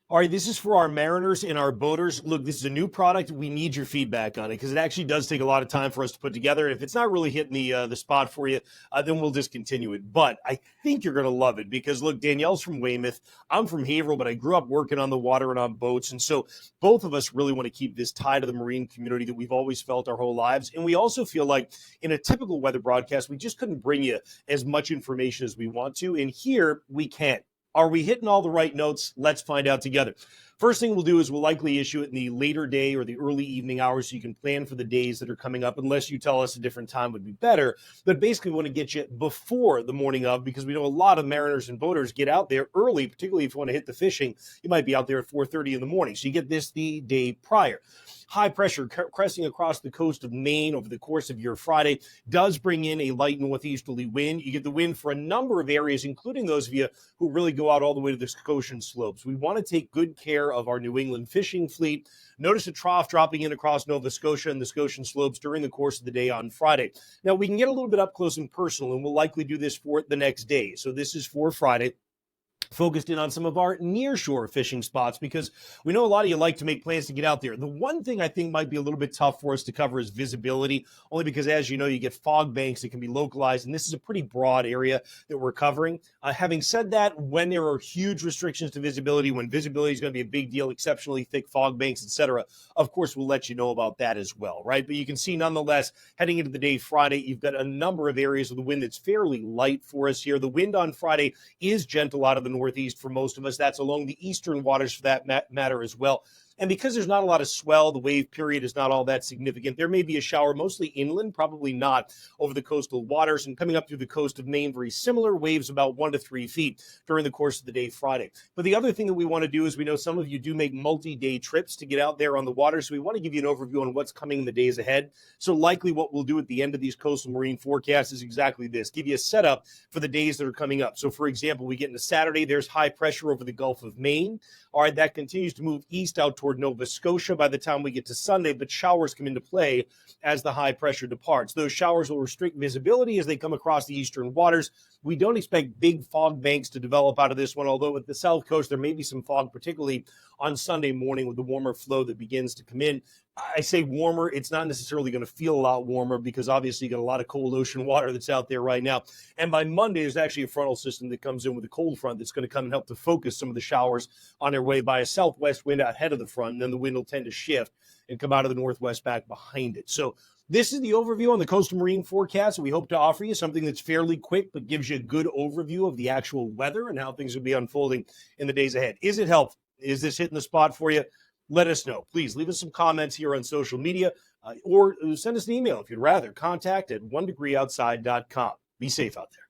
All right, this is for our mariners and our boaters. Look, this is a new product. We need your feedback on it because it actually does take a lot of time for us to put together. If it's not really hitting the spot for you, then we'll discontinue it. But I think you're going to love it because look, Danielle's from Weymouth. I'm from Haverhill, but I grew up working on the water and on boats, and so both of us really want to keep this tie to the marine community that we've always felt our whole lives. And we also feel like in a typical weather broadcast, we just couldn't bring you as much information as we want to, and here we can. Are we hitting all the right notes? Let's find out together. First thing we'll do is we'll likely issue it in the later day or the early evening hours so you can plan for the days that are coming up, unless you tell us a different time would be better. But basically, we want to get you before the morning of because we know a lot of mariners and boaters get out there early, particularly if you want to hit the fishing. You might be out there at 4:30 in the morning. So you get this the day prior. High pressure cresting across the coast of Maine over the course of your Friday does bring in a light northeasterly wind. You get the wind for a number of areas, including those of you who really go out all the way to the Scotian slopes. We want to take good care of our New England fishing fleet. Notice a trough dropping in across Nova Scotia and the Scotian slopes during the course of the day on Friday. Now, we can get a little bit up close and personal, and we'll likely do this for the next day. So this is for Friday. Focused in on some of our nearshore fishing spots because we know a lot of you like to make plans to get out there. The one thing I think might be a little bit tough for us to cover is visibility, only because, as you know, you get fog banks that can be localized, and this is a pretty broad area that we're covering. Having said that, when there are huge restrictions to visibility, when visibility is going to be a big deal, exceptionally thick fog banks, etc., of course, we'll let you know about that as well, right? But you can see, nonetheless, heading into the day Friday, you've got a number of areas of the wind that's fairly light for us here. The wind on Friday is gentle out of the northeast for most of us. That's along the eastern waters for that matter as well. And because there's not a lot of swell, the wave period is not all that significant. There may be a shower, mostly inland, probably not over the coastal waters. And coming up through the coast of Maine, very similar waves, about 1 to 3 feet during the course of the day Friday. But the other thing that we want to do is we know some of you do make multi-day trips to get out there on the water. So we want to give you an overview on what's coming in the days ahead. So likely what we'll do at the end of these coastal marine forecasts is exactly this, give you a setup for the days that are coming up. So for example, we get into Saturday, there's high pressure over the Gulf of Maine. All right, that continues to move east out toward Nova Scotia by the time we get to Sunday, but showers come into play as the high pressure departs. Those showers will restrict visibility as they come across the eastern waters. We don't expect big fog banks to develop out of this one, although at the south coast there may be some fog, particularly on Sunday morning with the warmer flow that begins to come in. I say warmer, it's not necessarily going to feel a lot warmer because obviously you got a lot of cold ocean water that's out there right now. And by Monday, there's actually a frontal system that comes in with a cold front that's going to come and help to focus some of the showers on their way by a southwest wind ahead of the front. And then the wind will tend to shift and come out of the northwest back behind it. So this is the overview on the coastal marine forecast. We hope to offer you something that's fairly quick, but gives you a good overview of the actual weather and how things will be unfolding in the days ahead. Is it helpful? Is this hitting the spot for you? Let us know. Please leave us some comments here on social media or send us an email if you'd rather. Contact at onedegreeoutside.com. Be safe out there.